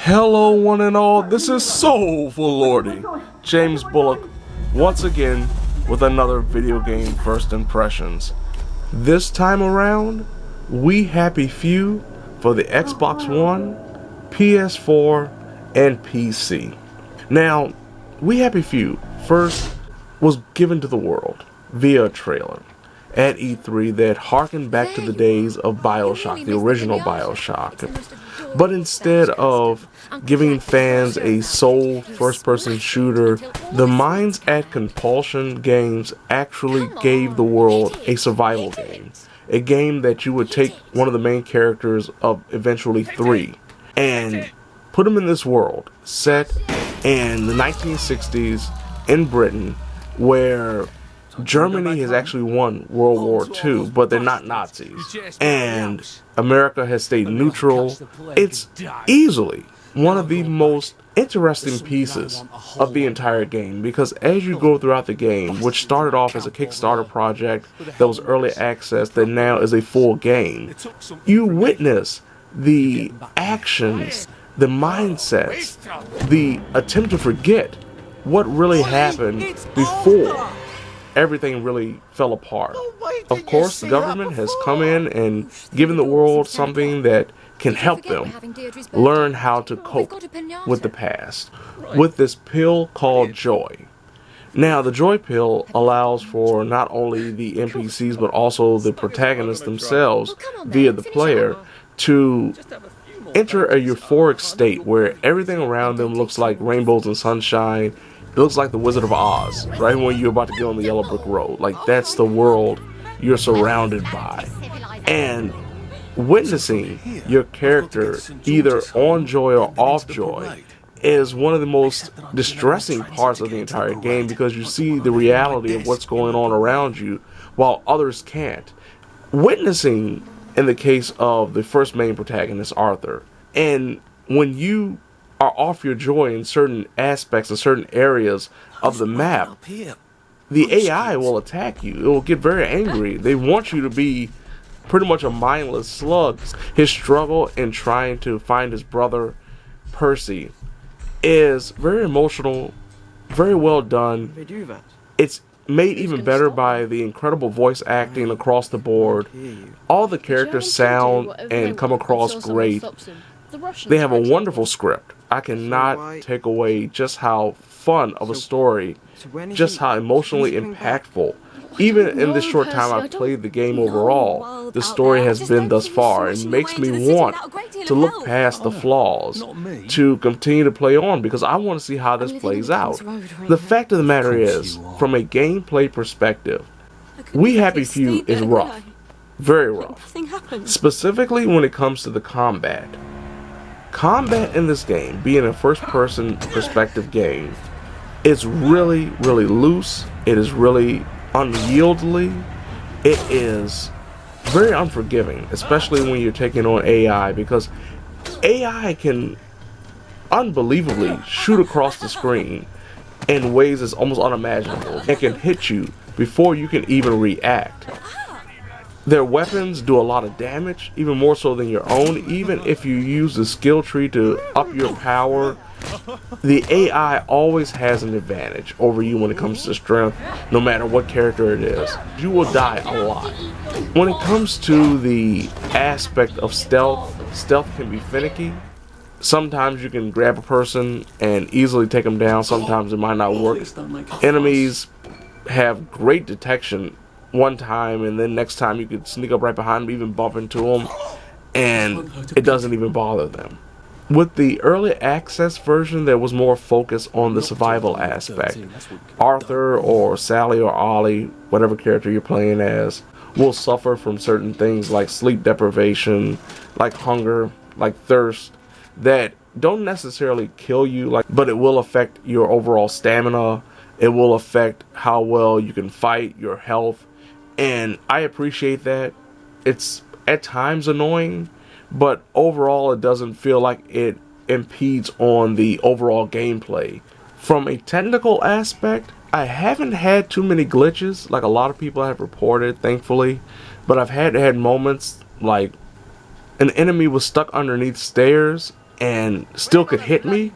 Hello one and all, this is Soulful Lordy, James Bullock, once again with another video game first impressions. This time around, we happy few for the Xbox One, PS4, and PC. Now, We Happy Few first was given to the world via a trailer at E3 that harkened back to the days of BioShock, the original BioShock. But instead of giving fans a sole first-person shooter, the minds at Compulsion Games actually gave the world a survival game. A game that you would take one of the main characters of eventually 3 and put them in this world set in the 1960s in Britain, where Germany has actually won World War II, but they're not Nazis. And America has stayed neutral. It's easily one of the most interesting pieces of the entire game, because as you go throughout the game, which started off as a Kickstarter project that was early access, that now is a full game, you witness the actions, the mindsets, the attempt to forget what really happened before everything really fell apart. Of course, the government has come in and given the world something that can help them learn how to cope with the past, with this pill called Joy. Now, the Joy pill allows for not only the NPCs but also the protagonists themselves via the player to enter a euphoric state where everything around them looks like rainbows and sunshine. It looks like the Wizard of Oz, right when you're about to get on the yellow brick road. Like, that's the world you're surrounded by. And witnessing your character either on Joy or off Joy is one of the most distressing parts of the entire game, because you see the reality of what's going on around you while others can't. Witnessing, in the case of the first main protagonist, Arthur, and when you are off your joy in certain aspects and certain areas of the map, the AI will attack you. It will get very angry. They want you to be pretty much a mindless slug. His struggle in trying to find his brother, Percy, is very emotional, very well done. It's made even better by the incredible voice acting across the board. All the characters sound and come across great. They have a wonderful script. I cannot take away just how fun of a story, just how emotionally impactful. Even in this short time I've played the game overall, the story has been thus far. It makes me want to look past the flaws, to continue to play on, because I want to see how this plays out. The fact of the matter is, from a gameplay perspective, We Happy Few is rough. Very rough. Specifically when it comes to the combat. Combat in this game, being a first-person perspective game, is really, really loose. It is really unyieldly. It is very unforgiving, especially when you're taking on AI, because AI can unbelievably shoot across the screen in ways that's almost unimaginable. It can hit you before you can even react. Their weapons do a lot of damage, even more so than your own. Even if you use the skill tree to up your power, the AI always has an advantage over you when it comes to strength, no matter what character it is. You will die a lot. When it comes to the aspect of stealth, stealth can be finicky. Sometimes you can grab a person and easily take them down. Sometimes it might not work. Enemies have great detection one time, and then next time you could sneak up right behind them, even bump into them, and it doesn't even bother them. With the early access version, there was more focus on the survival aspect. Arthur or Sally or Ollie, whatever character you're playing as, will suffer from certain things like sleep deprivation, like hunger, like thirst, that don't necessarily kill you, but it will affect your overall stamina. It will affect how well you can fight, your health. And I appreciate that. It's at times annoying, but overall it doesn't feel like it impedes on the overall gameplay. From a technical aspect, I haven't had too many glitches like a lot of people have reported, thankfully. But I've had moments like an enemy was stuck underneath stairs and still could hit me,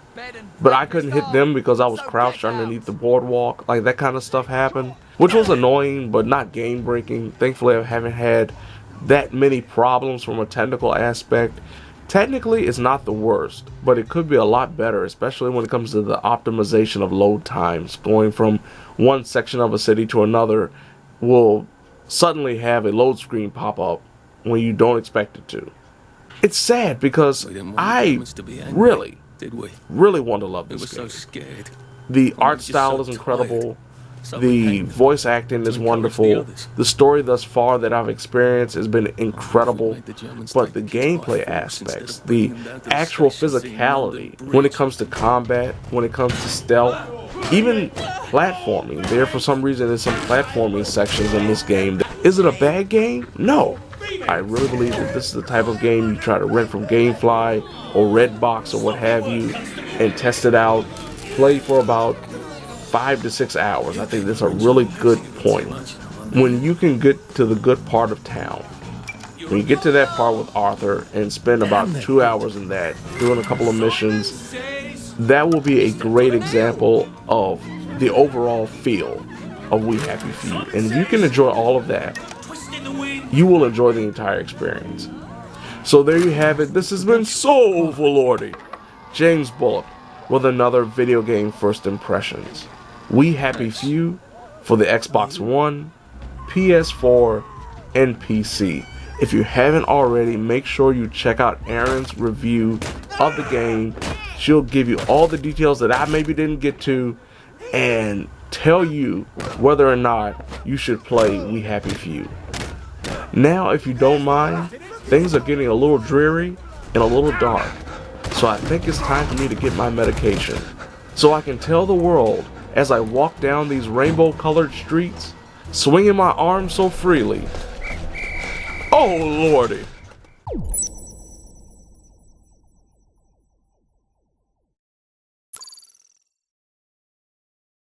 but I couldn't hit them because I was crouched underneath the boardwalk. Like, that kind of stuff happened, which was annoying but not game breaking. Thankfully, I haven't had that many problems from a technical aspect. Technically, it's not the worst, but it could be a lot better, especially when it comes to the optimization of load times. Going from one section of a city to another will suddenly have a load screen pop up when you don't expect it to. It's sad because I really want to love this game. The art style is incredible. The voice acting is wonderful. The story thus far that I've experienced has been incredible. But the gameplay aspects, the actual physicality, when it comes to combat, when it comes to stealth, even platforming. There, for some reason, there's some platforming sections in this game. Is it a bad game? No. I really believe that this is the type of game you try to rent from GameFly or Redbox or what have you and test it out. Play for about 5 to 6 hours. I think that's a really good point. When you can get to the good part of town, when you get to that part with Arthur and spend about 2 hours in that, doing a couple of missions, that will be a great example of the overall feel of We Happy Few. And if you can enjoy all of that, you will enjoy the entire experience. So there you have it. This has been Soulful Lordy, James Bullock, with another video game first impressions. We Happy Few for the Xbox One, PS4, and PC. If you haven't already, make sure you check out Erin's review of the game. She'll give you all the details that I maybe didn't get to and tell you whether or not you should play We Happy Few. Now, if you don't mind, things are getting a little dreary and a little dark. So I think it's time for me to get my medication, so I can tell the world as I walk down these rainbow-colored streets, swinging my arms so freely. Oh, Lordy.